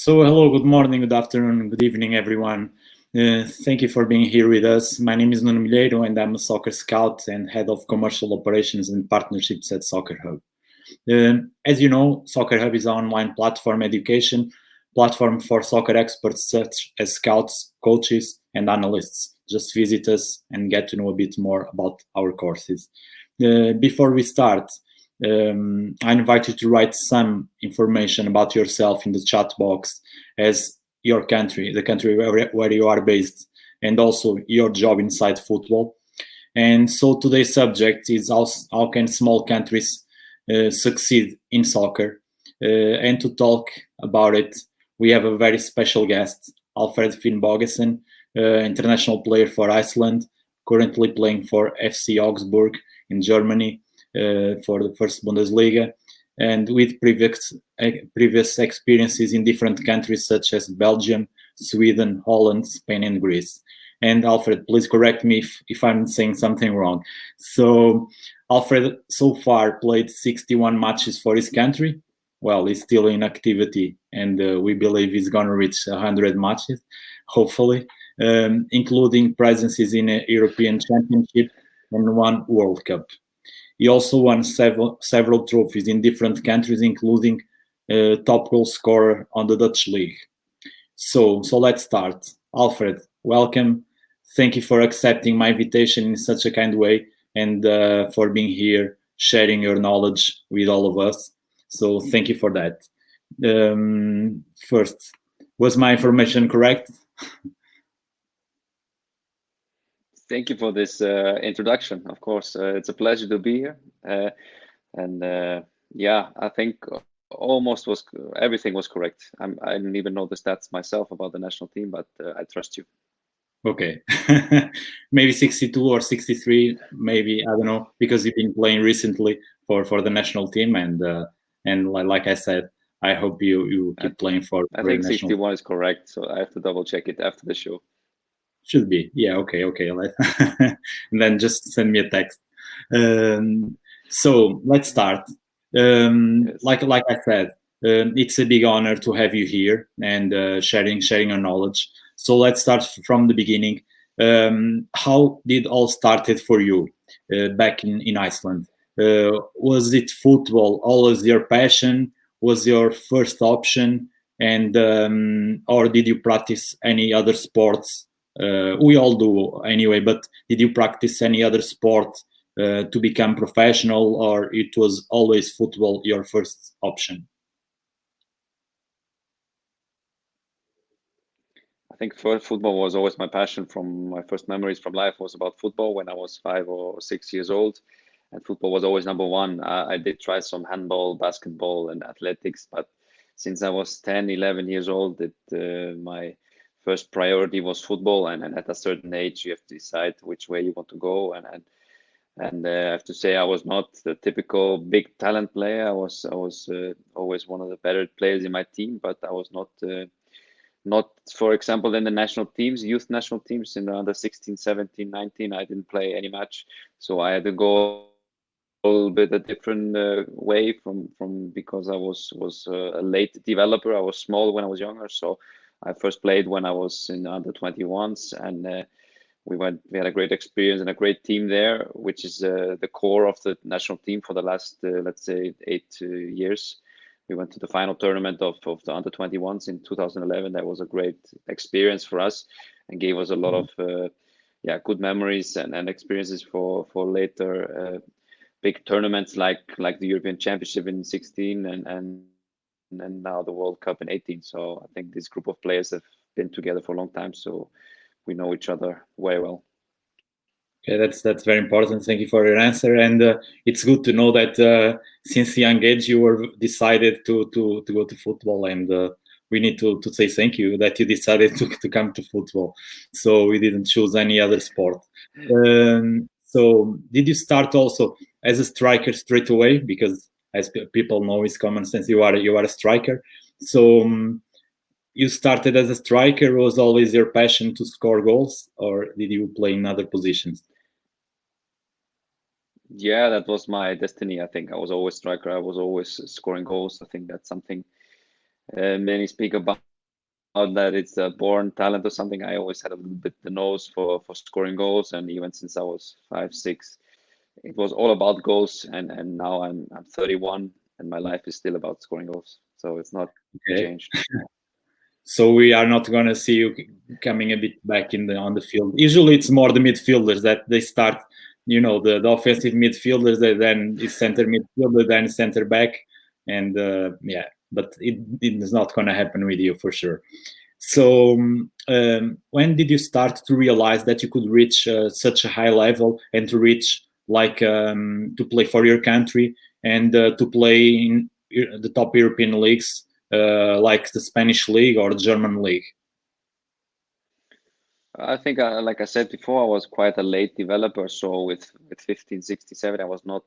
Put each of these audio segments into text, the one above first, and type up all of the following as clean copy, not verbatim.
So, hello, good morning, good afternoon, good evening, everyone. Thank you for being here with us. My name is Nuno Milheiro, and I'm a soccer scout and head of commercial operations and partnerships at Soccer Hub. As you know, Soccer Hub is an online platform education platform for soccer experts such as scouts, coaches, and analysts. Just visit us and get to know a bit more about our courses. Before we start, I invite you to write some information about yourself in the chat box, as your country, the country where you are based, and also your job inside football. And so today's subject is how can small countries succeed in soccer. And to talk about it, we have a very special guest, Alfred FINNBOGASON, international player for Iceland, currently playing for FC Augsburg in Germany for the first Bundesliga, and with previous experiences in different countries such as Belgium, Sweden, Holland, Spain, and Greece. And Alfred, please correct me if I'm saying something wrong. So Alfred so far played 61 matches for his country. Well, he's still in activity, and we believe he's going to reach 100 matches, hopefully, including presences in a European Championship and one World Cup. He also won several trophies in different countries, including top goal scorer on the Dutch league. So let's start. Alfred, welcome. Thank you for accepting my invitation in such a kind way, and for being here, sharing your knowledge with all of us. So thank you for that. First, was my information correct? Thank you for this introduction. Of course, it's a pleasure to be here. Yeah, I think almost everything was correct. I didn't even know the stats myself about the national team, but I trust you. Okay, maybe 62 or 63, maybe, I don't know, because you've been playing recently for the national team, and like I said, I hope you keep playing for. I think 61 is correct, so I have to double check it after the show. Should be, yeah. Okay. And then just send me a text. So let's start. Yes. Like I said, it's a big honor to have you here and sharing your knowledge. So let's start from the beginning. How did all started for you back in Iceland? Was it football always your passion? Was your first option, and or did you practice any other sports? We all do anyway, but did you practice any other sport to become professional, or it was always football your first option? I think football was always my passion. From my first memories from life was about football when I was 5 or 6 years old, and football was always number one. I did try some handball, basketball, and athletics, but since I was 10, 11 years old, my first priority was football, and at a certain age you have to decide which way you want to go, and I have to say I was not the typical big talent player. I was always one of the better players in my team, but I was not, for example, in the national teams, youth national teams in the under 16, 17, 19, I didn't play any match, so I had to go a little bit a different way from because I was a late developer. I was small when I was younger, so I first played when I was in the under 21s, and we had a great experience and a great team there, which is the core of the national team for the last, let's say, 8 years. We went to the final tournament of the under 21s in 2011. That was a great experience for us and gave us a lot of good memories and experiences for later big tournaments like the European Championship in 16 and now the World Cup in 18. So I think this group of players have been together for a long time, so we know each other very well. Okay, that's very important. Thank you for your answer, and it's good to know that since a young age you were decided to go to football, and we need to say thank you that you decided to come to football. So we didn't choose any other sport. So did you start also as a striker straight away? Because as people know, it's common sense, you are a striker. So you started as a striker. Was always your passion to score goals, or did you play in other positions? Yeah, that was my destiny. I think I was always striker. I was always scoring goals. I think that's something many speak about that it's a born talent or something. I always had a little bit the nose for scoring goals, and even since I was 5, 6, it was all about goals. And now I'm 31, and my life is still about scoring goals. So it's not Okay. changed. So we are not going to see you coming a bit back on the field. Usually, it's more the midfielders that they start. The offensive midfielders, then is center midfielder, then center back, and yeah. But it is not going to happen with you for sure. So when did you start to realize that you could reach such a high level and to reach to play for your country and to play in the top European leagues like the Spanish league or the German league? I think, like I said before, I was quite a late developer. So with 15, 67, I was not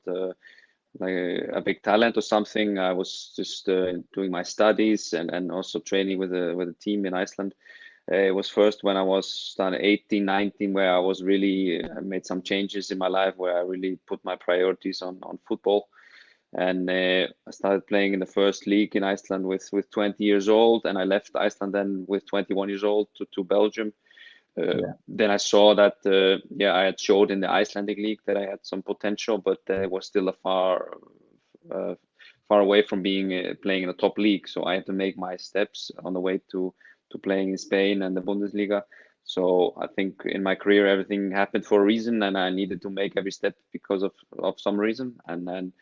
like a big talent or something. I was just doing my studies and also training with a team in Iceland. It was first when I was started 18, 19, where I was really made some changes in my life, where I really put my priorities on football. And I started playing in the first league in Iceland with 20 years old, and I left Iceland then with 21 years old to Belgium. Then I saw that I had showed in the Icelandic league that I had some potential, but it was still a far away from being playing in the top league. So I had to make my steps on the way to playing in Spain and the Bundesliga. So I think in my career everything happened for a reason, and I needed to make every step because of some reason. And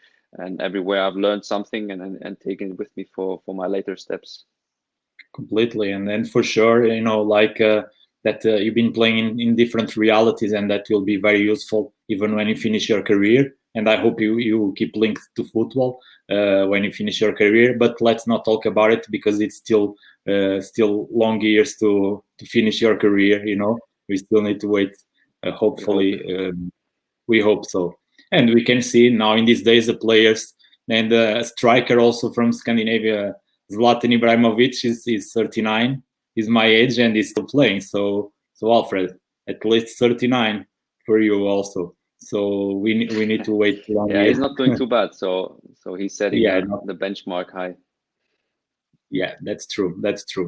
everywhere I've learned something and taken it with me for my later steps. Completely, and then for sure, that you've been playing in different realities, and that will be very useful even when you finish your career. And I hope you keep linked to football when you finish your career. But let's not talk about it because it's still long years to finish your career. We still need to wait. Hopefully, we hope so. And we can see now in these days the players and a striker also from Scandinavia, Zlatan Ibrahimovic, is 39. He's my age and he's still playing. So Alfred, at least 39 for you also. So we need to wait long. Yeah, he's not doing too bad. So he's setting the benchmark high. Yeah, that's true.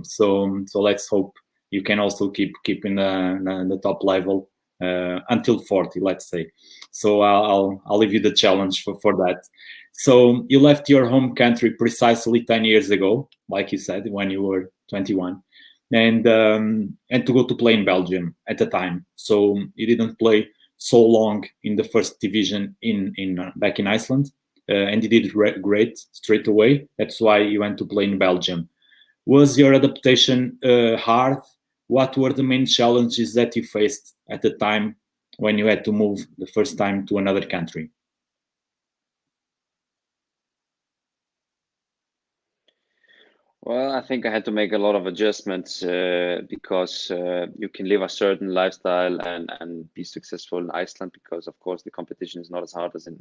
So let's hope you can also keep in the top level until 40, let's say. So I'll leave you the challenge for that. So you left your home country precisely 10 years ago, like you said, when you were 21, and to go to play in Belgium at the time. So you didn't play so long in the first division in back in Iceland, and you did great straight away. That's why you went to play in Belgium. Was your adaptation hard? What were the main challenges that you faced at the time when you had to move the first time to another country? Well, I think I had to make a lot of adjustments because you can live a certain lifestyle and be successful in Iceland because, of course, the competition is not as hard as in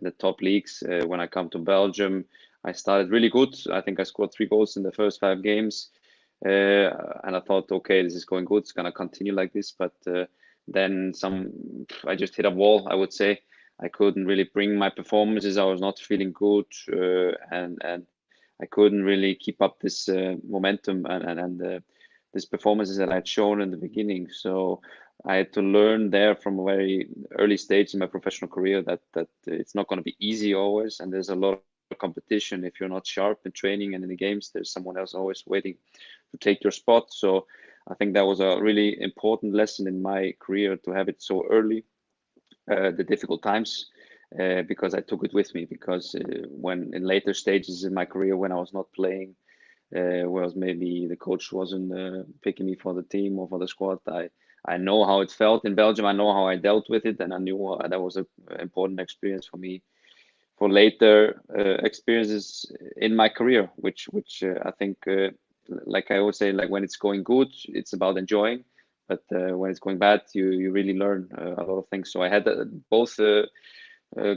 the top leagues. When I come to Belgium, I started really good. I think I scored 3 goals in the first 5 games, and I thought, okay, this is going good. It's gonna continue like this. But then I just hit a wall, I would say. I couldn't really bring my performances. I was not feeling good, and I couldn't really keep up this momentum and these performances that I'd shown in the beginning. So I had to learn there from a very early stage in my professional career that it's not going to be easy always, and there's a lot of competition. If you're not sharp in training and in the games, there's someone else always waiting to take your spot. So I think that was a really important lesson in my career to have it so early, the difficult times. Because I took it with me. Because when in later stages in my career, when I was not playing, whereas maybe the coach wasn't picking me for the team or for the squad, I know how it felt in Belgium. I know how I dealt with it, and I knew that was an important experience for me for later experiences in my career, which I think, like I always say, like when it's going good, it's about enjoying. But when it's going bad, you really learn a lot of things. So I had both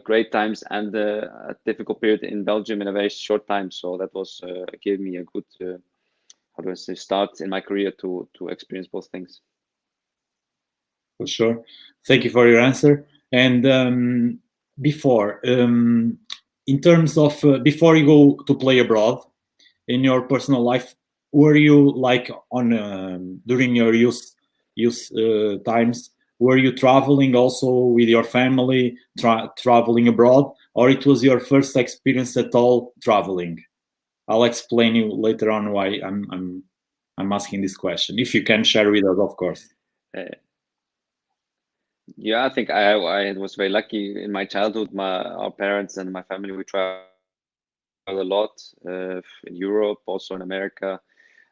great times and a difficult period in Belgium in a very short time. So that was gave me a good, how do I say, start in my career to experience both things. For sure. Thank you for your answer. And before, in terms of before you go to play abroad, in your personal life, were you like on during your youth times? Were you traveling also with your family, traveling abroad, or it was your first experience at all traveling? I'll explain you later on why I'm asking this question. If you can share with us, of course. Uh, yeah, I think I was very lucky in my childhood. Our parents and my family, we traveled a lot in Europe, also in America.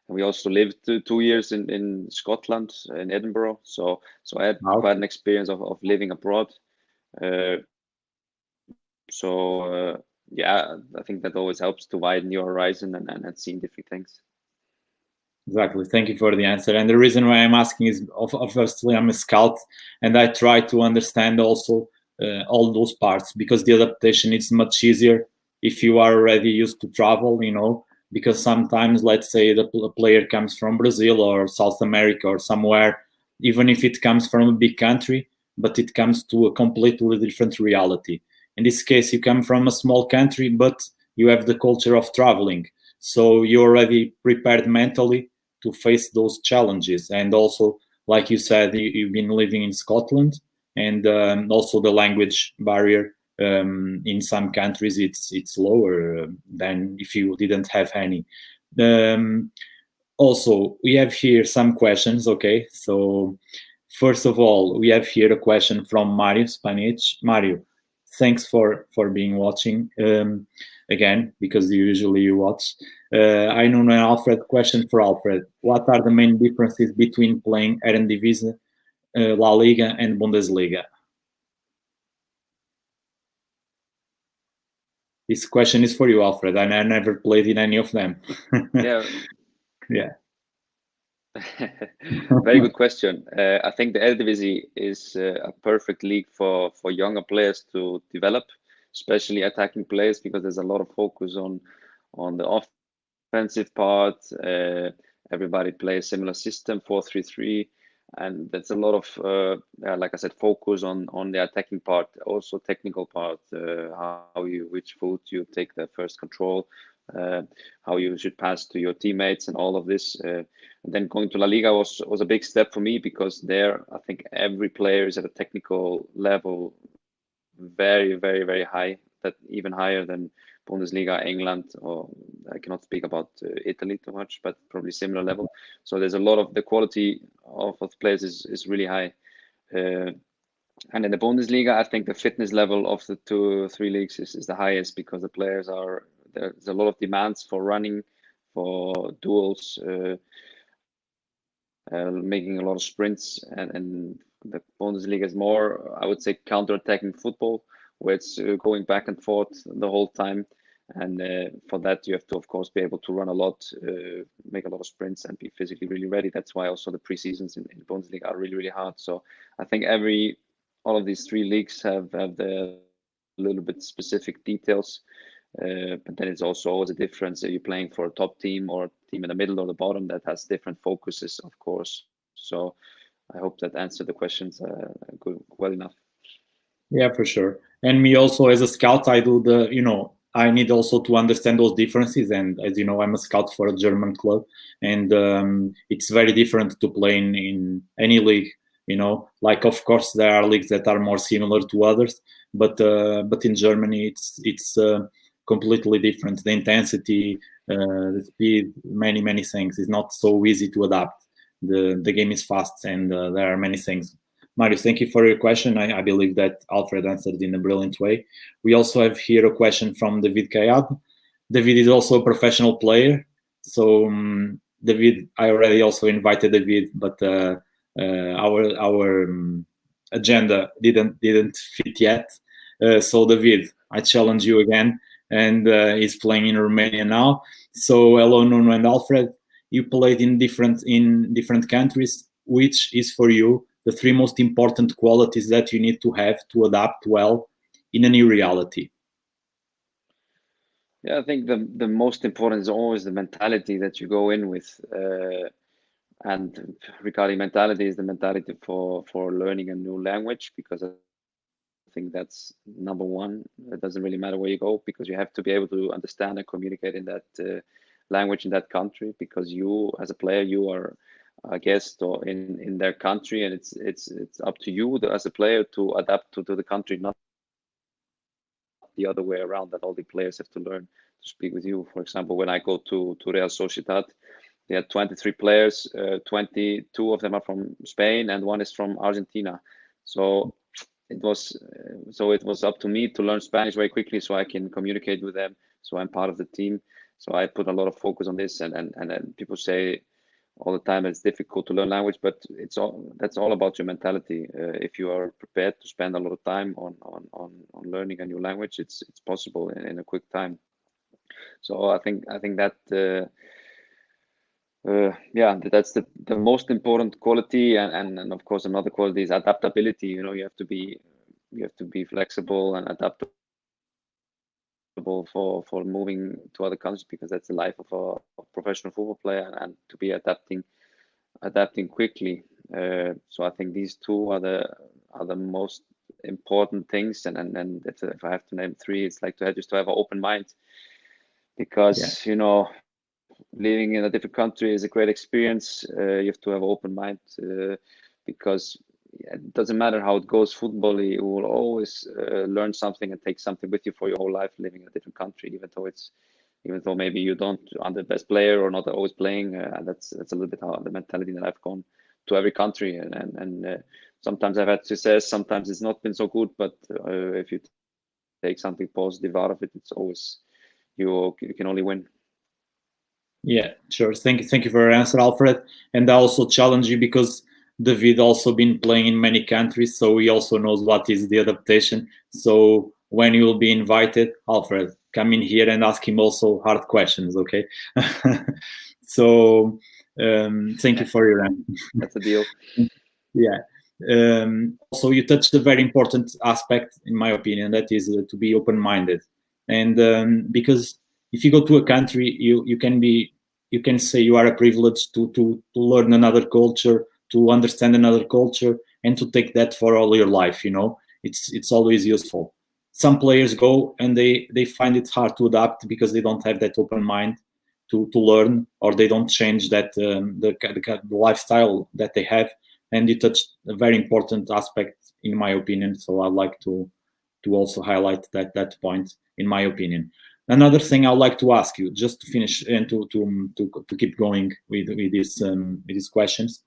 And we also lived 2 years in Scotland, in Edinburgh. So I had quite an experience of living abroad. Yeah, I think that always helps to widen your horizon and seeing different things. Exactly. Thank you for the answer. And the reason why I'm asking is, obviously, I'm a scout, and I try to understand also all those parts, because the adaptation is much easier if you are already used to travel, because sometimes, let's say, the player comes from Brazil or South America or somewhere, even if it comes from a big country, but it comes to a completely different reality. In this case, you come from a small country, but you have the culture of traveling. So you're already prepared mentally to face those challenges. And also, like you said, you've been living in Scotland, and also the language barrier in some countries it's lower than if you didn't have any. Also, we have here some questions. Okay, so first of all, we have here a question from Mario Spanish. Mario, thanks for being watching again, because usually you watch. I know an Alfred question for Alfred. What are the main differences between playing Eredivisie, La Liga, and Bundesliga? This question is for you, Alfred, and I never played in any of them. Yeah. Yeah. Very good question. I think the Eredivisie is a perfect league for younger players to develop, especially attacking players, because there's a lot of focus on the offensive part. Everybody plays similar system, 4-3-3, and that's a lot of like I said, focus on the attacking part, also technical part, which foot you take the first control, how you should pass to your teammates, and all of this. And then going to La Liga was a big step for me, because there I think every player is at a technical level very, very, very high, that even higher than Bundesliga, England, or I cannot speak about Italy too much, but probably similar level. So there's a lot of the quality of players is really high. And in the Bundesliga, I think the fitness level of the 2 or 3 leagues is the highest, because the players there's a lot of demands for running, for duels, making a lot of sprints, and the Bundesliga is more, I would say, counter-attacking football, where it's going back and forth the whole time. And for that, you have to, of course, be able to run a lot, make a lot of sprints, and be physically really ready. That's why also the preseasons in Bundesliga are really, really hard. So I think all of these 3 leagues have the little bit specific details. But then it's also always a difference. Are you playing for a top team or a team in the middle or the bottom? That has different focuses, of course. So I hope that answered the questions well enough. Yeah, for sure. And me also, as a scout, I do I need also to understand those differences. And as you know, I'm a scout for a German club, and it's very different to play in any league. Like, of course, there are leagues that are more similar to others, but in Germany, it's completely different. The intensity, the speed, many things. It's not so easy to adapt. The game is fast, and there are many things. Marius, thank you for your question. I believe that Alfred answered in a brilliant way. We also have here a question from David Caiado. David is also a professional player. So, David, I already also invited David, but our agenda didn't fit yet. So, David, I challenge you again, and he's playing in Romania now. So, hello, Nuno and Alfred. You played in different countries. Which is for you the 3 most important qualities that you need to have to adapt well in a new reality? Yeah, I think the most important is always the mentality that you go in with. And regarding mentality, is the mentality for learning a new language, because I think that's number one. It doesn't really matter where you go, because you have to be able to understand and communicate in that language in that country, because you as a player, you are a guest or in their country, and it's up to you as a player to adapt to the country, not the other way around, that all the players have to learn to speak with you. For example, when I go to Real Sociedad, they had 23 players, 22 of them are from Spain and one is from Argentina. So it was up to me to learn Spanish very quickly so I can communicate with them. So I'm part of the team. So I put a lot of focus on this, and people say all the time it's difficult to learn language, but that's all about your mentality. If you are prepared to spend a lot of time on learning a new language, it's possible in a quick time. So I think that yeah, that's the most important quality, and of course another quality is adaptability. You have to be flexible and adaptable for moving to other countries, because that's the life of a professional football player, and to be adapting quickly. So I think these two are the most important things, and if I have to name three, it's like just to have an open mind, because living in a different country is a great experience. You have to have an open mind, because it doesn't matter how it goes. Football, you will always learn something and take something with you for your whole life living in a different country, even though maybe you don't are the best player or not always playing. That's a little bit how the mentality that I've gone to every country, and sometimes I've had success, sometimes it's not been so good, but if you take something positive out of it, it's always you can only win. Yeah, sure. Thank you for your answer, Alfred. And I also challenge you because David also been playing in many countries, so he also knows what is the adaptation. So when you will be invited, Alfred, come in here and ask him also hard questions, okay? So thank you for your answer. That's a deal. Yeah. Also, you touched a very important aspect, in my opinion, that is to be open-minded. And because if you go to a country, you can say you are a privilege to learn another culture, to understand another culture, and to take that for all your life. It's always useful. Some players go and they find it hard to adapt because they don't have that open mind to learn, or they don't change that the lifestyle that they have. And you touched a very important aspect, in my opinion. So I'd like to also highlight that point, in my opinion. Another thing I'd like to ask you, just to finish and to keep going with these questions.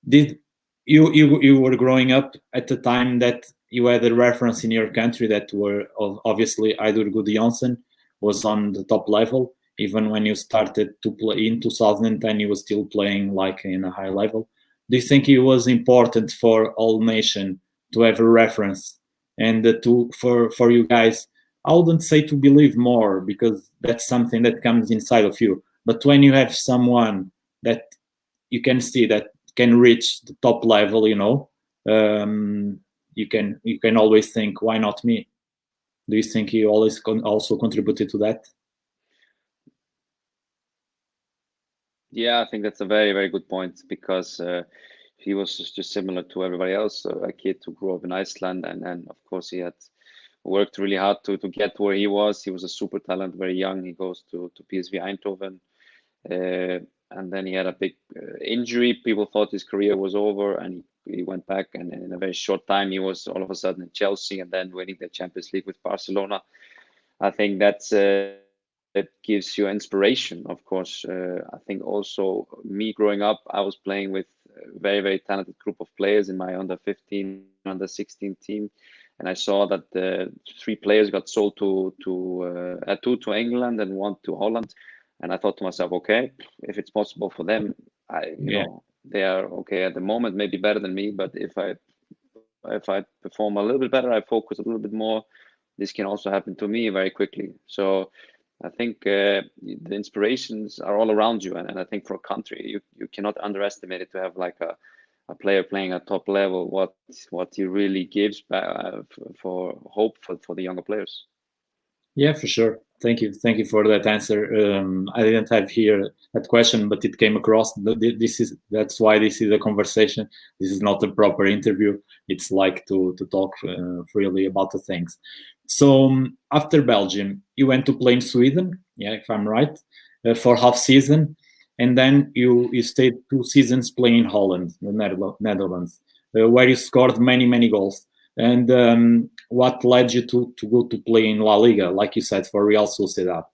Did you were growing up at the time that you had a reference in your country that were obviously Eidur Gudjonsson was on the top level, even when you started to play in 2010, you was still playing like in a high level. Do you think it was important for all nation to have a reference, and for you guys? I wouldn't say to believe more, because that's something that comes inside of you. But when you have someone that you can see that can reach the top level, you can always think, why not me? Do you think he always also contributed to that? Yeah, I think that's a very, very good point, because he was just similar to everybody else, a kid who grew up in Iceland, and of course he had worked really hard to get where he was. He was a super talent, very young. He goes to PSV Eindhoven, and then he had a big injury. People thought his career was over, and he went back, and in a very short time he was all of a sudden in Chelsea, and then winning the Champions League with Barcelona. I think that's that gives you inspiration, of course. I think also me growing up, I was playing with a very, very talented group of players in my under 15, under 16 team. And I saw that the 3 players got sold to 2 to England and 1 to Holland. And I thought to myself, okay, if it's possible for them, you know, they are okay at the moment, maybe better than me. But if I perform a little bit better, I focus a little bit more, this can also happen to me very quickly. So I think the inspirations are all around you, and I think for a country, you cannot underestimate it, to have like a player playing at top level, what he really gives for hope for the younger players. Yeah, for sure. Thank you for that answer. I didn't have here that question, but it came across. That's why this is a conversation. This is not a proper interview. It's like to talk freely about the things. So after Belgium, you went to play in Sweden, yeah, if I'm right. for half season, and then you stayed 2 seasons playing in Holland, the Netherlands, where you scored many goals. And what led you to go to play in La Liga, like you said, for Real Sociedad,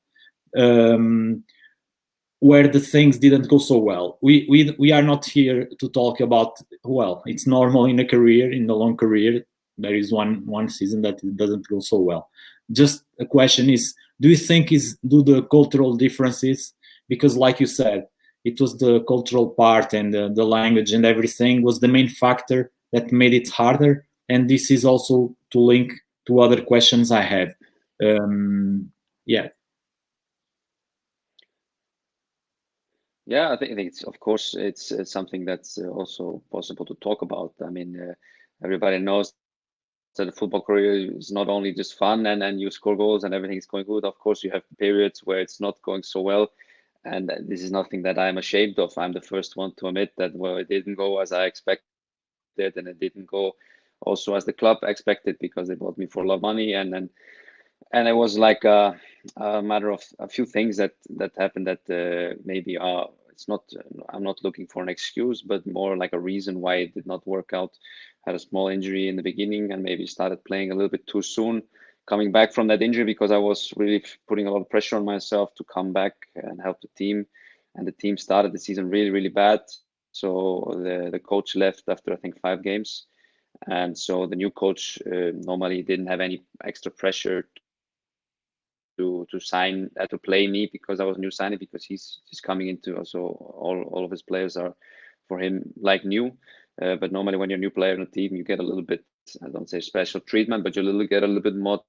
where the things didn't go so well? We are not here to talk about, well, it's normal in a career, in a long career, there is one season that it doesn't go so well. Just a question is, do you think do the cultural differences, because like you said, it was the cultural part and the language and everything was the main factor that made it harder? And this is also to link to other questions I have. Yeah. Yeah, I think it's, of course, it's something that's also possible to talk about. I mean, everybody knows that the football career is not only just fun and you score goals and everything's going good. Of course, you have periods where it's not going so well. And this is nothing that I'm ashamed of. I'm the first one to admit that, well, it didn't go as I expected, and it didn't go also as the club expected, because they bought me for a lot of money. And it was like a matter of a few things that happened that maybe it's not, I'm not looking for an excuse, but more like a reason why it did not work out. Had a small injury in the beginning and maybe started playing a little bit too soon, coming back from that injury, because I was really putting a lot of pressure on myself to come back and help the team. And the team started the season really bad. So the coach left after, I think, 5 games. And so the new coach normally didn't have any extra pressure to sign to play me, because I was a new signing, because he's coming into, also all of his players are for him like new. But normally when you're a new player in a team, you get a little bit, I don't say special treatment, but you get a little bit more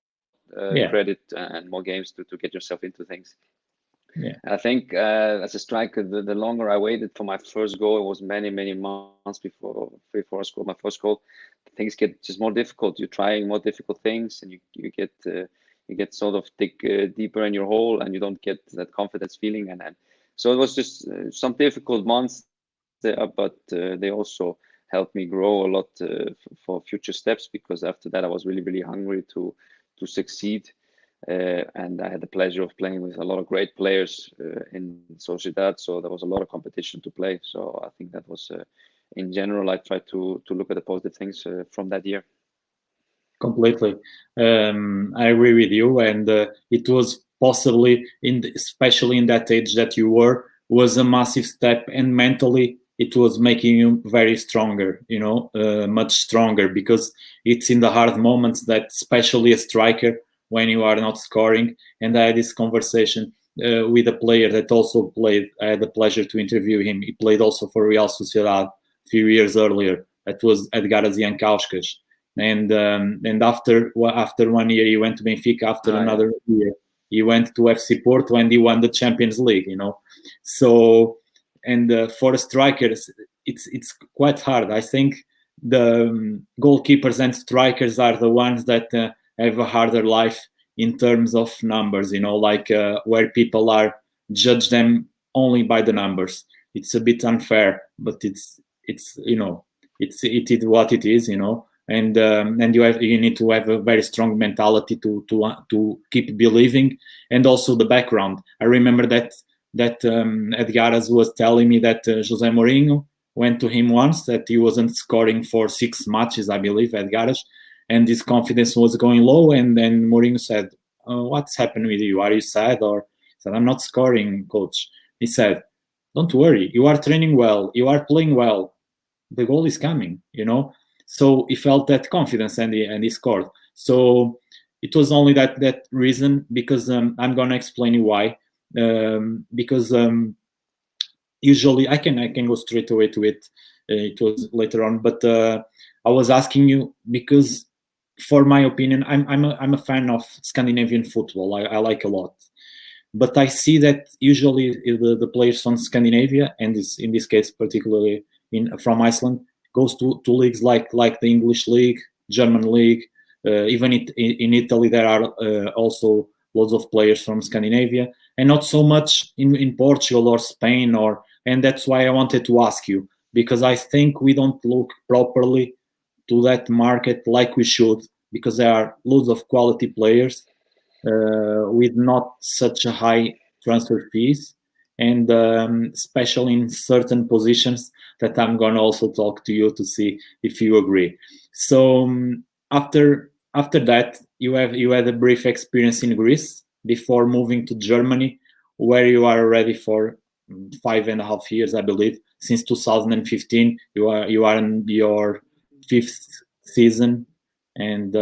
credit and more games to get yourself into things. Yeah. I think as a striker, the longer I waited for my first goal, it was many months before I scored my first goal. Things get just more difficult. You're trying more difficult things, and you get sort of dig deeper in your hole, and you don't get that confidence feeling. And so it was just some difficult months there, but they also helped me grow a lot for future steps, because after that I was really hungry to succeed. And I had the pleasure of playing with a lot of great players in Sociedad, so there was a lot of competition to play. So I think that was, in general, I tried to look at the positive things from that year. Completely. I agree with you, and it was possibly, especially in that age that you was a massive step, and mentally it was making you very stronger, much stronger, because it's in the hard moments that, especially a striker, when you are not scoring. And I had this conversation with a player that also played. I had the pleasure to interview him. He played also for Real Sociedad a few years earlier. That was Edgaras Jankauskas. And after 1 year, he went to Benfica. After another year, he went to FC Porto, and he won the Champions League. So, and for a striker, it's quite hard. I think the goalkeepers and strikers are the ones that have a harder life in terms of numbers. Like where people are judge them only by the numbers. It's a bit unfair, but it is what it is. And you need to have a very strong mentality to keep believing, and also the background. I remember that Edgaras was telling me that Jose Mourinho went to him once, that he wasn't scoring for 6 matches, I believe, Edgaras, and his confidence was going low. And then Mourinho said, "What's happened with you? Are you sad?" Or he said, "I'm not scoring, coach." He said, "Don't worry, you are training well, you are playing well, the goal is coming." So he felt that confidence, and he scored. So it was only that reason, because I'm gonna explain you why. Because usually I can go straight away to it. It was later on, but I was asking you because, for my opinion, I'm a fan of Scandinavian football. I like a lot, but I see that usually the players from Scandinavia, and in this case particularly from Iceland, goes to leagues like the English league, German league. Even in Italy, there are also loads of players from Scandinavia, and not so much in Portugal or Spain. And that's why I wanted to ask you, because I think we don't look properly to that market like we should, because there are loads of quality players with not such a high transfer fees. and especially in certain positions that I'm going to also talk to you to see if you agree. So after that, you had a brief experience in Greece before moving to Germany, where you are already for 5.5 years, I believe. Since 2015, you are in your fifth season, and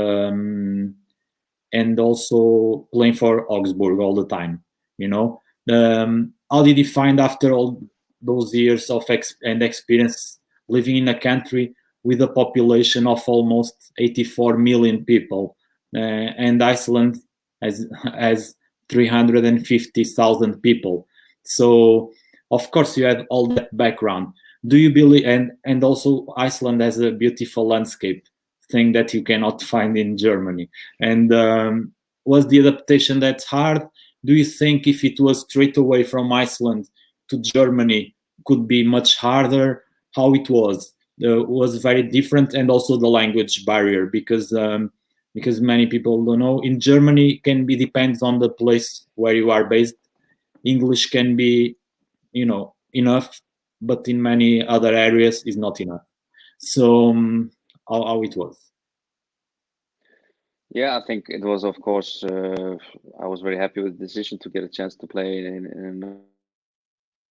also playing for Augsburg all the time. You know, how did you find after all those years of experience living in a country with a population of almost 84 million people, and Iceland has 350,000 people? So of course you had all that background. Do you believe, and also Iceland has a beautiful landscape thing that you cannot find in Germany? And was the adaptation that hard? Do you think if it was straight away from Iceland to Germany could be much harder? How it was very different, and also the language barrier, because many people don't know, in Germany can be depends on the place where you are based. English can be, enough, but in many other areas is not enough. So how it was? Yeah, I think it was, of course, I was very happy with the decision to get a chance to play in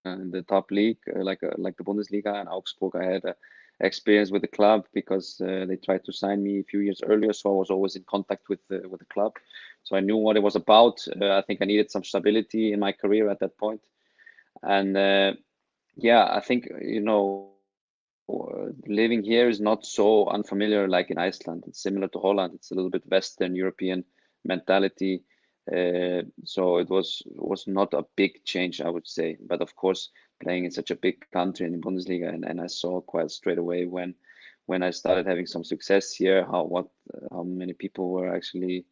the top league, like the Bundesliga and Augsburg. I had experience with the club because they tried to sign me a few years earlier, so I was always in contact with the club. So I knew what it was about. I think I needed some stability in my career at that point. And yeah, I think, living here is not so unfamiliar like in Iceland. It's similar to Holland. It's a little bit Western European mentality. So it was not a big change, I would say. But of course, playing in such a big country in the Bundesliga, and I saw quite straight away when I started having some success here, how many people were actually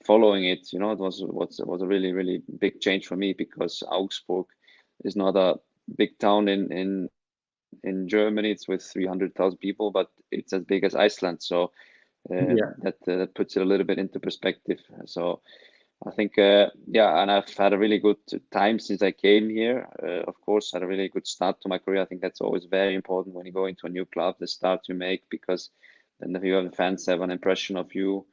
following it. It was a really, really big change for me, because Augsburg is not a big town in Germany. It's with 300,000 people, but it's as big as Iceland. So Yeah. that puts it a little bit into perspective. So I think, yeah, and I've had a really good time since I came here. Of course, had a really good start to my career. I think that's always very important when you go into a new club, the start you make, because then you have the fans have an impression of you,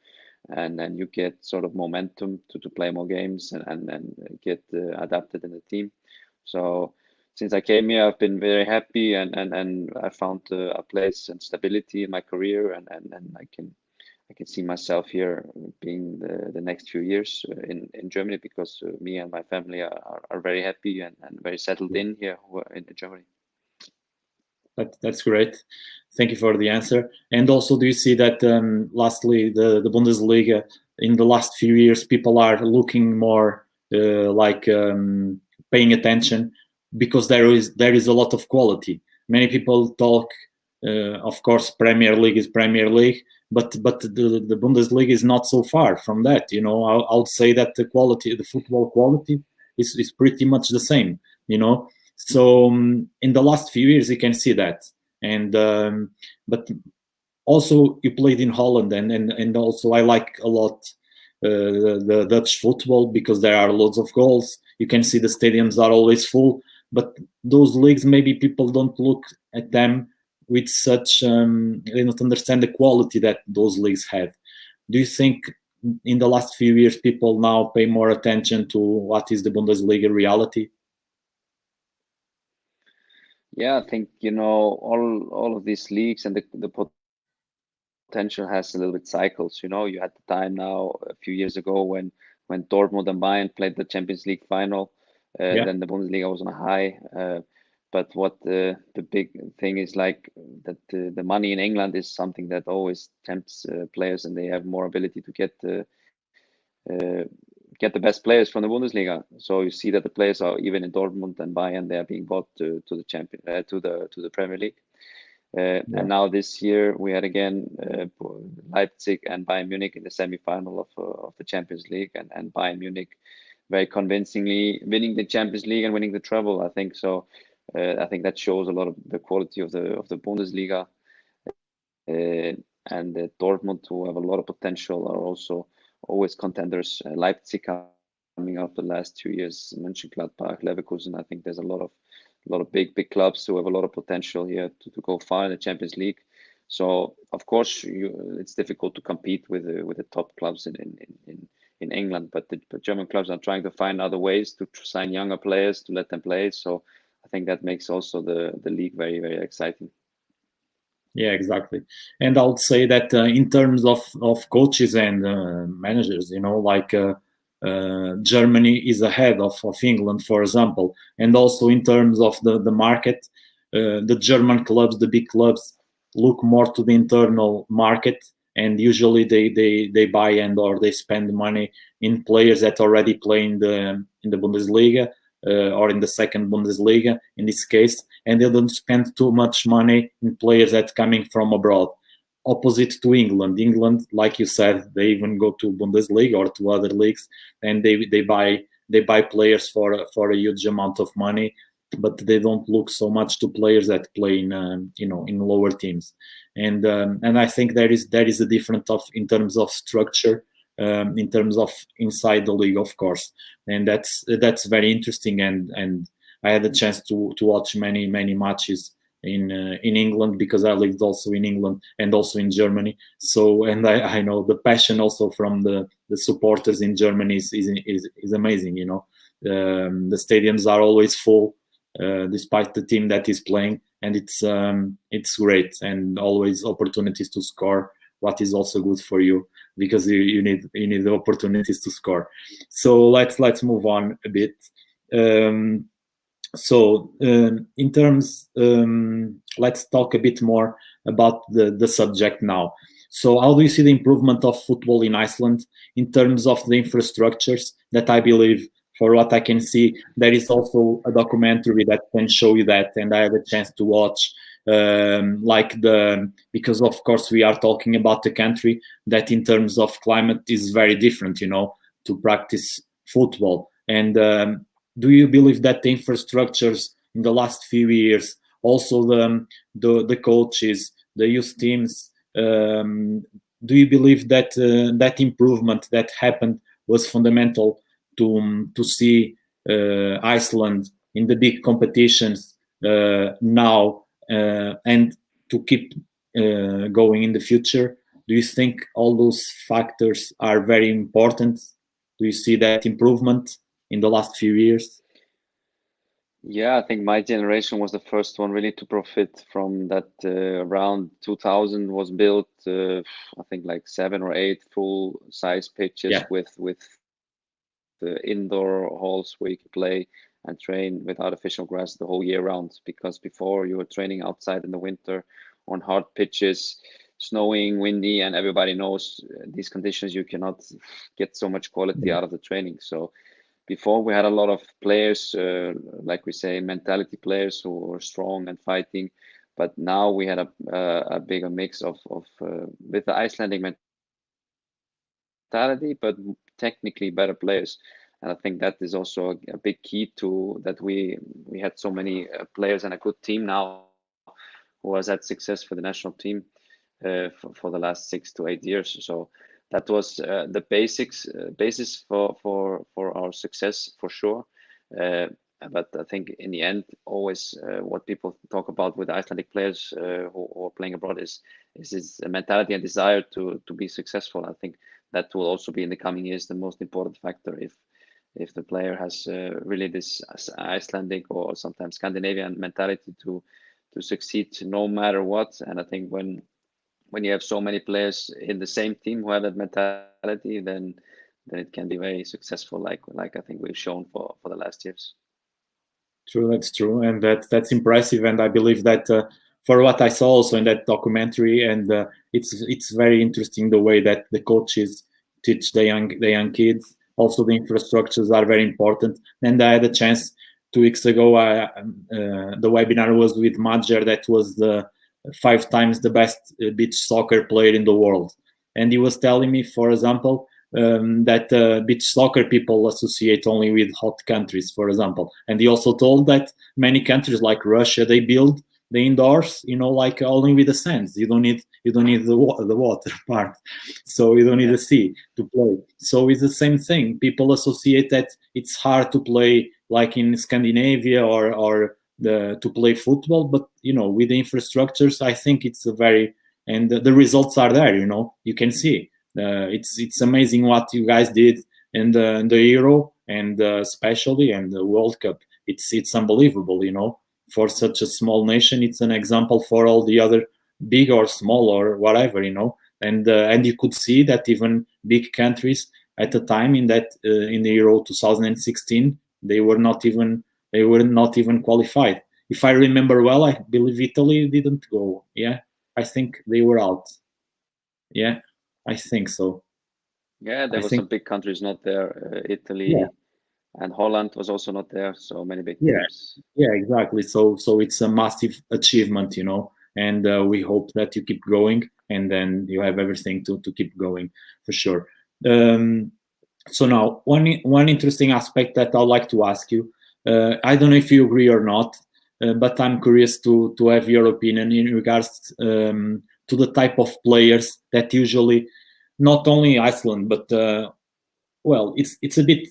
and then you get sort of momentum to play more games and get adapted in the team. So since I came here, I've been very happy, and I found a place and stability in my career, and I can see myself here being the next few years in Germany, because me and my family are very happy and very settled in here in Germany. That's great. Thank you for the answer. And also, do you see that, lastly, the Bundesliga in the last few years, people are looking more like paying attention, because there is a lot of quality. Many people talk, of course, Premier League is Premier League, but the Bundesliga is not so far from that. I would say that the football quality is pretty much the same. So in the last few years, you can see that, and but also you played in Holland, and also I like a lot the Dutch football, because there are loads of goals. You can see the stadiums are always full, but those leagues, maybe people don't look at them with such, they don't understand the quality that those leagues have. Do you think in the last few years people now pay more attention to what is the Bundesliga reality? Yeah, I think, all of these leagues and the potential has a little bit cycles. You had the time now a few years ago when Dortmund and Bayern played the Champions League final. Yeah. Then the Bundesliga was on a high. But what the big thing is, like, that the money in England is something that always tempts players, and they have more ability to get the best players from the Bundesliga. So you see that the players are, even in Dortmund and Bayern, they are being bought to the champion to the Premier League. And now this year we had again Leipzig and Bayern Munich in the semi-final of the Champions League, and Bayern Munich very convincingly winning the Champions League and winning the treble. I think so. I think that shows a lot of the quality of the Bundesliga. And Dortmund, who have a lot of potential, are also always contenders. Leipzig up the last 2 years, Mönchengladbach, Leverkusen. I think there's a lot of big clubs who have a lot of potential here to go far in the Champions League. So of course it's difficult to compete with the top clubs in England, but the German clubs are trying to find other ways to sign younger players to let them play. So I think that makes also the league very, very exciting. Yeah, exactly. And I would say that in terms of coaches and managers, like Germany is ahead of England, for example. And also in terms of the market, the German clubs, the big clubs, look more to the internal market, and usually they buy or they spend money in players that already play in the Bundesliga or in the second Bundesliga in this case, and they don't spend too much money in players that coming from abroad. Opposite to England. England, like you said, they even go to Bundesliga or to other leagues, and they buy players for a huge amount of money, but they don't look so much to players that play in lower teams, and I think there is a difference in terms of structure, in terms of inside the league, of course, and that's very interesting. And I had a chance to watch many matches in England, because I lived also in England and also in Germany. So, and I know the passion also from the supporters in Germany is amazing. The stadiums are always full, despite the team that is playing, and it's great, and always opportunities to score, what is also good for you, because you need the opportunities to score. So let's move on a bit. In terms, let's talk a bit more about the subject now. So how do you see the improvement of football in Iceland in terms of the infrastructures that I believe, for what I can see, there is also a documentary that can show you that, and I had a chance to watch, because of course we are talking about the country that in terms of climate is very different, to practice football. And do you believe that the infrastructures in the last few years, also the coaches, the youth teams, do you believe that that improvement that happened was fundamental to see Iceland in the big competitions now, and to keep going in the future? Do you think all those factors are very important? Do you see that improvement in the last few years? Yeah, I think my generation was the first one really to profit from that. Around 2000 was built, I think like 7 or 8 full size pitches, Yeah. with the indoor halls where you can play and train with artificial grass the whole year round. Because before you were training outside in the winter on hard pitches, snowing, windy, and everybody knows these conditions, you cannot get so much quality out of the training. So before we had a lot of players, like we say, mentality players who were strong and fighting. But now we had a bigger mix of with the Icelandic mentality, but technically better players. And I think that is also a big key to that we had so many players and a good team now who has had success for the national team for the last 6 to 8 years. So that was the basis for our success, for sure. But I think in the end, always what people talk about with Icelandic players who are playing abroad is this mentality and desire to be successful. I think that will also be in the coming years the most important factor. If the player has really this Icelandic or sometimes Scandinavian mentality to succeed no matter what. And I think when you have so many players in the same team who have that mentality, then it can be very successful, like I think we've shown for the last years. True, that's true, and that's impressive. And I believe that for what I saw also in that documentary, and it's very interesting the way that the coaches teach the young kids. Also, the infrastructures are very important. And I had a chance 2 weeks ago. The webinar was with Majer, that was the 5 times the best beach soccer player in the world, and he was telling me, for example, that beach soccer people associate only with hot countries, for example. And he also told that many countries like Russia, they build the indoors, like only with the sands. You don't need the water part, so you don't need the sea to play. So it's the same thing. People associate that it's hard to play like in Scandinavia or to play football, but with the infrastructures, I think it's a very, and the results are there. You can see it's amazing what you guys did in the Euro, and especially and the World Cup. It's unbelievable. For such a small nation, it's an example for all the other big or small or whatever. And you could see that even big countries at the time in the Euro 2016, they were not even qualified. If I remember well, I believe Italy didn't go. Yeah, I think they were out. Yeah, I think so. Yeah, there were some big countries not there. Italy and Holland was also not there. So many big teams. Yeah, exactly. So it's a massive achievement, and we hope that you keep going, and then you have everything to keep going for sure. So now, one interesting aspect that I'd like to ask you, I don't know if you agree or not, but I'm curious to have your opinion in regards to the type of players that usually, not only Iceland, but well, it's a bit,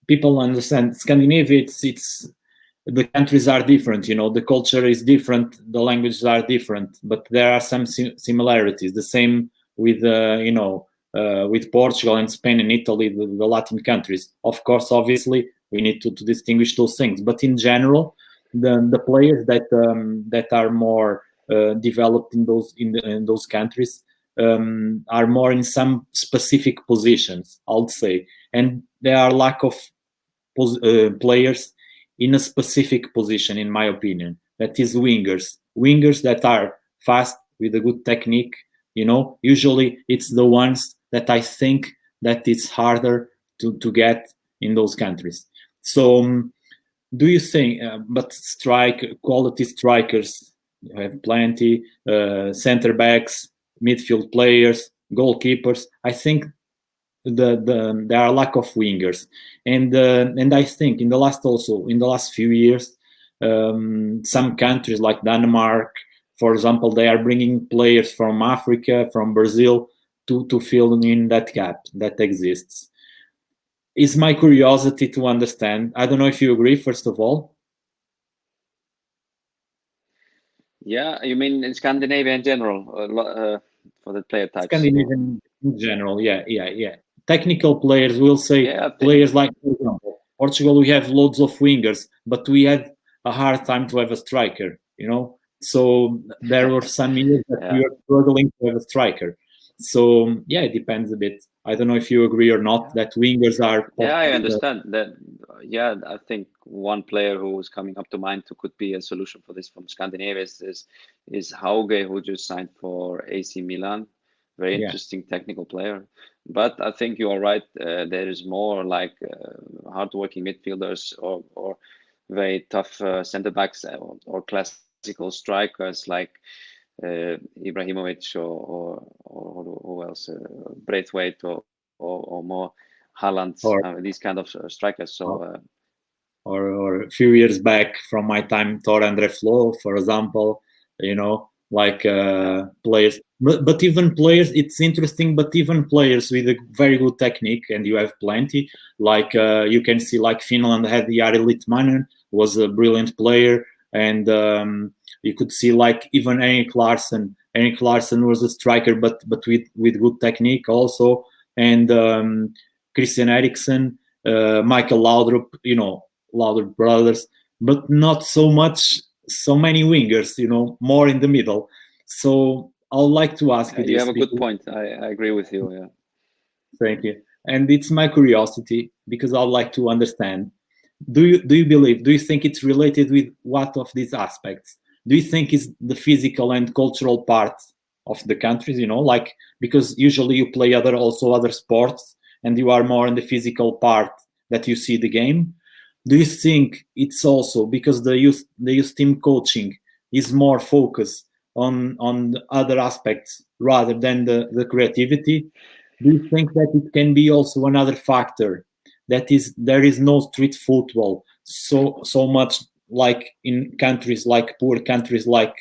people understand Scandinavia. It's the countries are different. The culture is different, the languages are different, but there are some similarities. The same with with Portugal and Spain and Italy, the Latin countries. Of course, obviously, we need to distinguish those things. But in general, the players that are more developed in those countries are more in some specific positions, I would say, and there are lack of players in a specific position, in my opinion. That is wingers that are fast with a good technique. Usually it's the ones that I think that it's harder to get in those countries. So do you think, but quality strikers, you have plenty, center backs, midfield players, goalkeepers. I think there are lack of wingers, and I think in the last few years, some countries like Denmark, for example, they are bringing players from Africa, from Brazil, to fill in that gap that exists. Is my curiosity to understand. I don't know if you agree, first of all. Yeah, you mean in Scandinavia in general, for the player types? Scandinavian in general, yeah. Technical players, will say, players like, for example, Portugal, we have loads of wingers, but we had a hard time to have a striker, So there were some years that we were struggling to have a striker. So yeah, it depends a bit. I don't know if you agree or not that wingers are. Yeah, I understand that. Yeah, I think one player who is coming up to mind who could be a solution for this from Scandinavia is Hauge, who just signed for AC Milan. Very interesting technical player. But I think you are right. There is more like hardworking midfielders or very tough center backs or classical strikers like Ibrahimovic or who else, Braithwaite or more Haaland, these kind of strikers. So or a few years back from my time, Thor Andre Flo, for example, like players. But even players, it's interesting. But even players with a very good technique, and you have plenty. Like you can see, like Finland had Jari Litmanen, was a brilliant player, and you could see like even Erik Larsson. Erik Larsson was a striker, but with good technique also, and Christian Eriksen, Michael Laudrup, Laudrup brothers, but not so many wingers, more in the middle. So I'd like to ask you this. You have a good point. I agree with you. Yeah. Thank you. And it's my curiosity, because I'd like to understand. Do you think it's related with what of these aspects? Do you think it's the physical and cultural part of the countries, like, because usually you play other sports and you are more in the physical part that you see the game? Do you think it's also because the youth team coaching is more focused on other aspects rather than the creativity? Do you think that it can be also another factor, that is there is no street football so much like in countries like poor countries like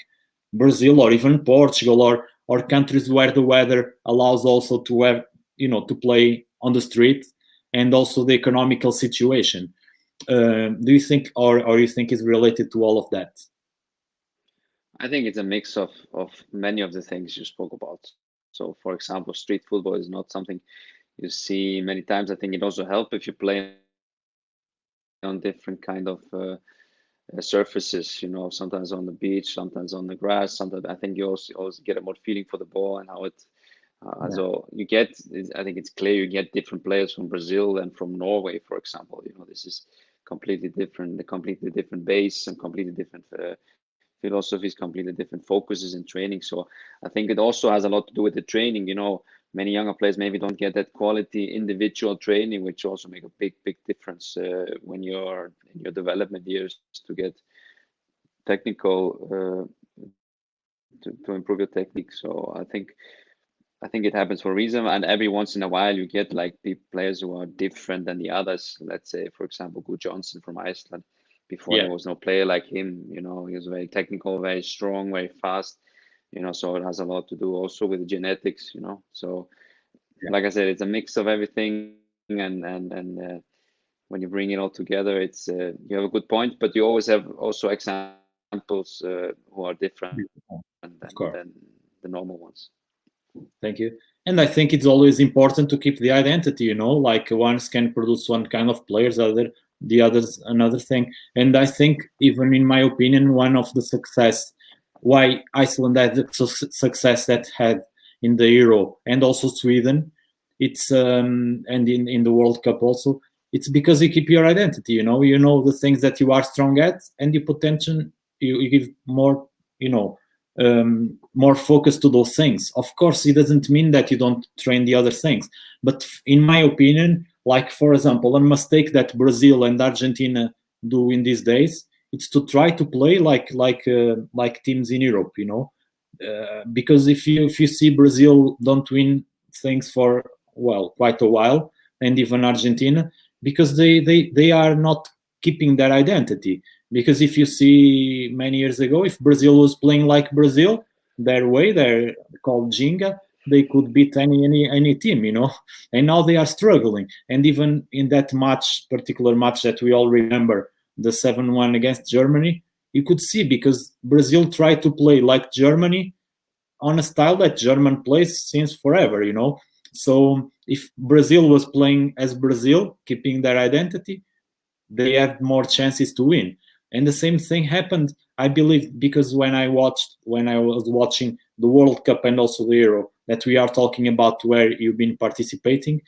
Brazil or even Portugal, or countries where the weather allows also to have, to play on the street, and also the economical situation. Do you think, or you think is related to all of that? I think it's a mix of many of the things you spoke about. So, for example, street football is not something you see many times. I think it also helps if you play on different kind of surfaces. Sometimes on the beach, sometimes on the grass. Sometimes I think you also get a more feeling for the ball and how it. So you get, I think it's clear you get different players from Brazil and from Norway, for example. This is completely different, the completely different base and completely different philosophies, completely different focuses in training. So I think it also has a lot to do with the training. Many younger players maybe don't get that quality individual training, which also make a big difference when you're in your development years to get technical to improve your technique. So I think it happens for a reason, and every once in a while you get like players who are different than the others. Let's say, for example, Gu Johnson from Iceland. Before there was no player like him. He was very technical, very strong, very fast. So it has a lot to do also with genetics. So like I said, it's a mix of everything, and when you bring it all together, it's you have a good point, but you always have also examples who are different than the normal ones. Thank you. And I think it's always important to keep the identity, like one can produce one kind of players, the others another thing. And I think, even in my opinion, one of the success why Iceland had the success that had in the Euro, and also Sweden, it's and in the World Cup also, it's because you keep your identity. You know the things that you are strong at, and you potential you give more, more focus to those things. Of course, it doesn't mean that you don't train the other things, but in my opinion, like for example, a mistake that Brazil and Argentina do in these days, it's to try to play like teams in Europe, because if you see Brazil don't win things for quite a while, and even Argentina, because they are not keeping their identity. Because if you see many years ago, if Brazil was playing like Brazil, their way, they're called Jinga, they could beat any team, and now they are struggling. And even in that particular match that we all remember, the 7-1 against Germany, you could see, because Brazil tried to play like Germany on a style that German plays since forever, So if Brazil was playing as Brazil, keeping their identity, they had more chances to win. And the same thing happened, I believe, because when I was watching the World Cup and also the Euro that we are talking about, where you've been participating,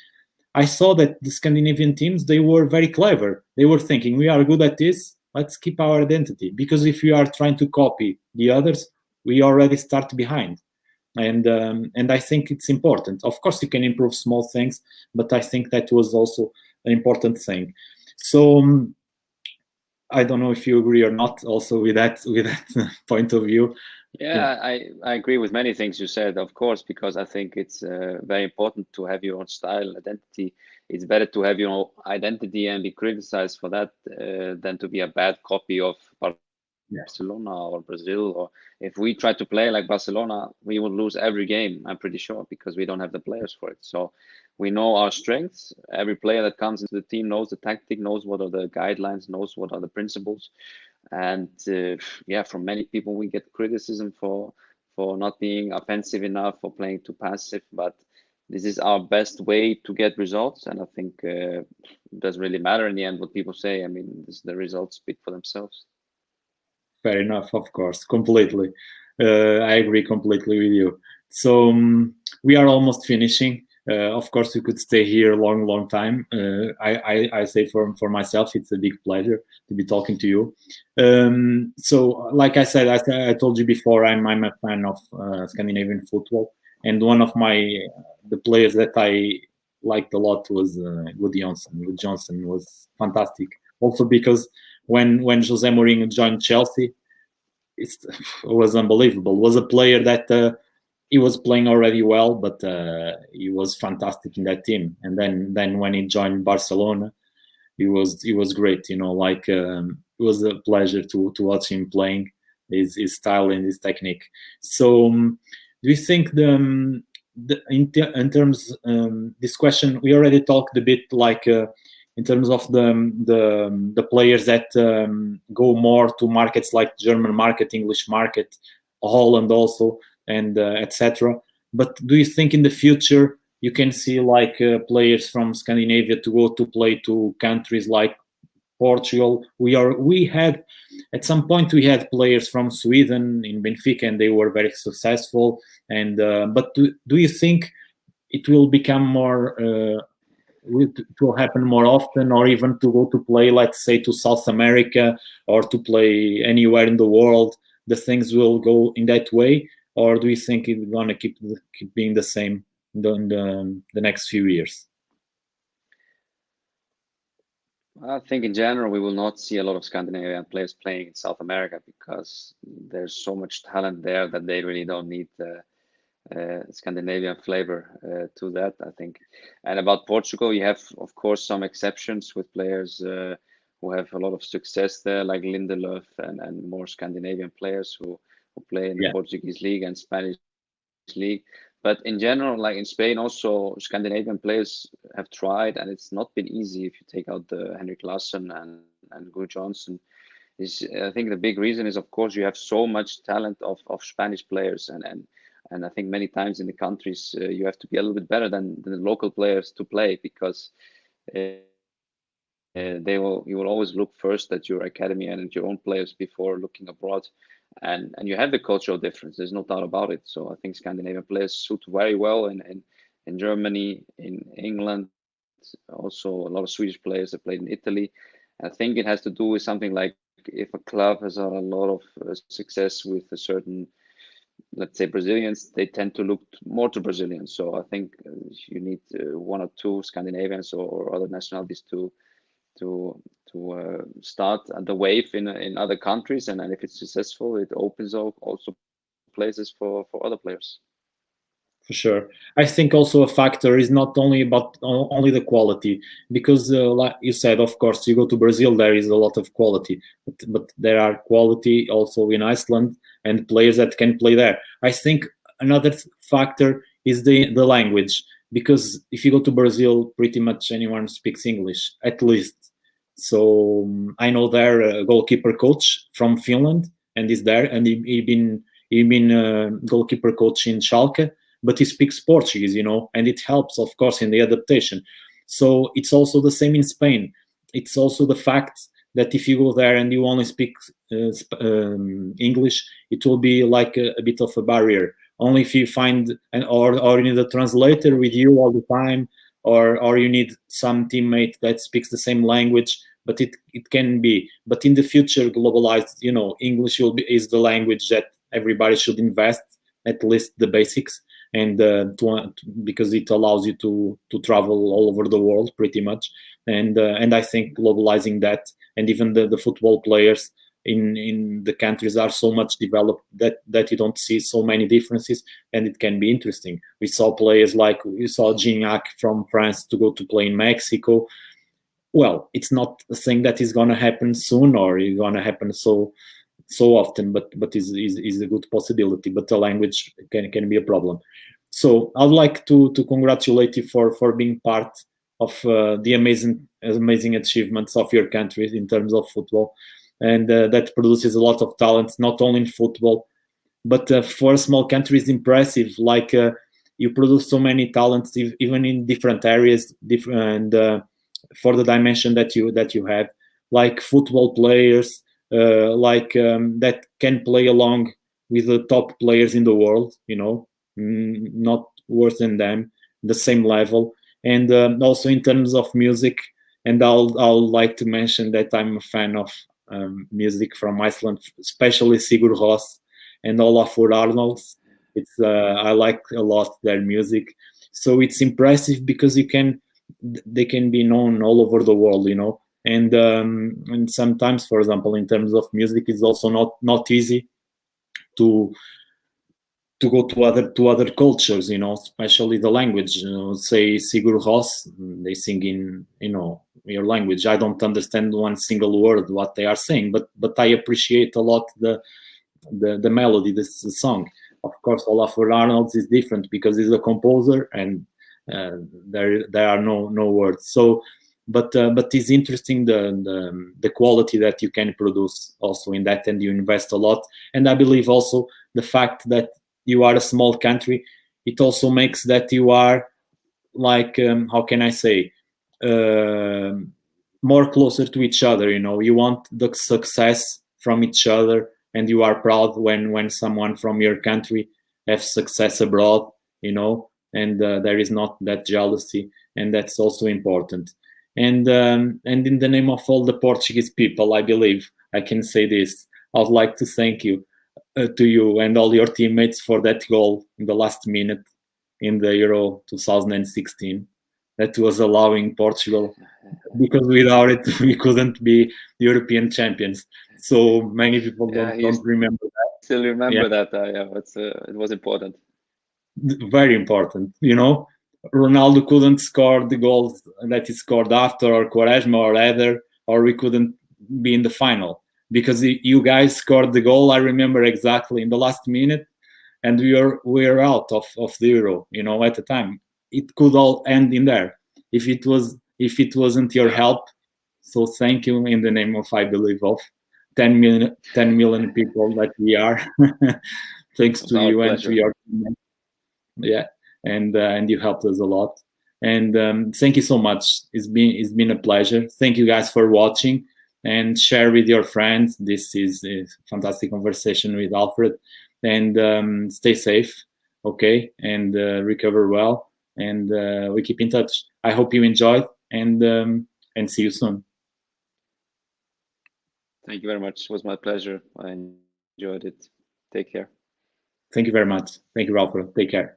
I saw that the Scandinavian teams, they were very clever. They were thinking, we are good at this, let's keep our identity. Because if we are trying to copy the others, we already start behind. And I think it's important. Of course, you can improve small things, but I think that was also an important thing. So I don't know if you agree or not also with that point of view. Yeah, I agree with many things you said, of course, because I think it's very important to have your own style, identity. It's better to have your own identity and be criticized for that than to be a bad copy of Barcelona or Brazil. Or if we try to play like Barcelona, we will lose every game, I'm pretty sure, because we don't have the players for it. So we know our strengths. Every player that comes into the team knows the tactic, knows what are the guidelines, knows what are the principles. And from many people we get criticism for not being offensive enough, for playing too passive, but this is our best way to get results. And I think it doesn't really matter in the end what people say. I mean, the results speak for themselves. Fair enough, of course, completely. I agree completely with you. So we are almost finishing. Of course, we could stay here a long time. I say for myself, it's a big pleasure to be talking to you. So, like I said, I told you before, I'm a fan of Scandinavian football, and one of the players that I liked a lot was Gu Johnson. Gu Johnson was fantastic. Also because when Jose Mourinho joined Chelsea, it was unbelievable. It was a player that he was playing already well, but he was fantastic in that team. And then when he joined Barcelona, he was great. Like it was a pleasure to watch him playing his style and his technique. So do you think in terms this question we already talked a bit, like in terms of the players that go more to markets like German market, English market, Holland also, and etc. But do you think in the future you can see like players from Scandinavia to go to play to countries like Portugal? We had at some point we had players from Sweden in Benfica, and they were very successful. And but do you think it will become more? It will happen more often, or even to go to play, let's say, to South America or to play anywhere in the world, the things will go in that way, or do you think it's gonna keep being the same in the next few years? I think in general we will not see a lot of Scandinavian players playing in South America because there's so much talent there that they really don't need the Scandinavian flavor to that, I think. And about Portugal, you have, of course, some exceptions with players who have a lot of success there, like Lindelöf and more Scandinavian players who play in the Portuguese league and Spanish league. But in general, like in Spain, also Scandinavian players have tried, and it's not been easy if you take out the Henrik Larsson and Gu Johnson. I think the big reason is, of course, you have so much talent of Spanish players, and I think many times in the countries you have to be a little bit better than the local players to play, because you will always look first at your academy and at your own players before looking abroad. And you have the cultural difference. There's no doubt about it. So I think Scandinavian players suit very well in Germany, in England, also a lot of Swedish players that played in Italy. I think it has to do with something like if a club has a lot of success with a certain, let's say, Brazilians, they tend to look more to Brazilians. So I think you need one or two Scandinavians or other nationalities to start the wave in other countries, and if it's successful, it opens up also places for other players. For sure. I think also a factor is not only about only the quality, because like you said, of course, you go to Brazil, there is a lot of quality, but there are quality also in Iceland and players that can play there. I think another factor is the language, because if you go to Brazil, pretty much anyone speaks English, at least. So I know there a goalkeeper coach from Finland, and he's there, and he been goalkeeper coach in Schalke, but he speaks Portuguese, and it helps, of course, in the adaptation. So it's also the same in Spain. It's also the fact that if you go there and you only speak English, it will be like a bit of a barrier. Only if you find or you need a translator with you all the time, or you need some teammate that speaks the same language. But it can be. But in the future, globalized, English is the language that everybody should invest, at least the basics, and because it allows you to travel all over the world pretty much. And I think globalizing that, and even the football players in the countries are so much developed that you don't see so many differences, and it can be interesting. We saw players like Gignac from France to go to play in Mexico. Well, it's not a thing that is going to happen soon, or is going to happen so often, but is a good possibility. But the language can be a problem. So I'd like to congratulate you for being part of the amazing achievements of your country in terms of football, and that produces a lot of talent, not only in football, but for a small country is impressive. Like you produce so many talents, even in different areas, different for the dimension that you have, like football players, that can play along with the top players in the world, not worse than them, the same level. And also in terms of music, and I'll like to mention that I'm a fan of music from Iceland, especially Sigur Rós and Olafur Arnalds. It's I like a lot their music, so it's impressive because they can be known all over the world, and sometimes, for example, in terms of music, it's also not easy to to go to other cultures, especially the language. Say Sigur Rós, they sing in your language. I don't understand one single word what they are saying, but I appreciate a lot the melody, the song. Of course, Olafur Arnalds is different because he's a composer, and there are no words. So, but it's interesting the quality that you can produce also in that, and you invest a lot. And I believe also the fact that you are a small country, it also makes that you are like how can I say, more closer to each other. You want the success from each other, and you are proud when someone from your country has success abroad. And there is not that jealousy, and that's also important. And in the name of all the Portuguese people, I believe I can say this. I would like to thank you, to you and all your teammates, for that goal in the last minute in the Euro 2016 that was allowing Portugal, because without it we couldn't be European champions. So many people don't remember that. Still remember that. It was important. Very important. Ronaldo couldn't score the goals that he scored after, or Quaresma, or Eder, or we couldn't be in the final because you guys scored the goal. I remember exactly in the last minute, and we were out of the Euro. At the time, it could all end in there if it wasn't your help. So thank you in the name of, I believe, of 10 million people that we are. Thanks to you and to your team. Yeah, and you helped us a lot. And thank you so much. It's been a pleasure. Thank you guys for watching, and share with your friends. This is a fantastic conversation with Alfred. And stay safe, okay, and recover well, and we keep in touch. I hope you enjoyed, and see you soon. Thank you very much. It was my pleasure. I enjoyed it. Take care. Thank you very much. Thank you, Alfred. Take care.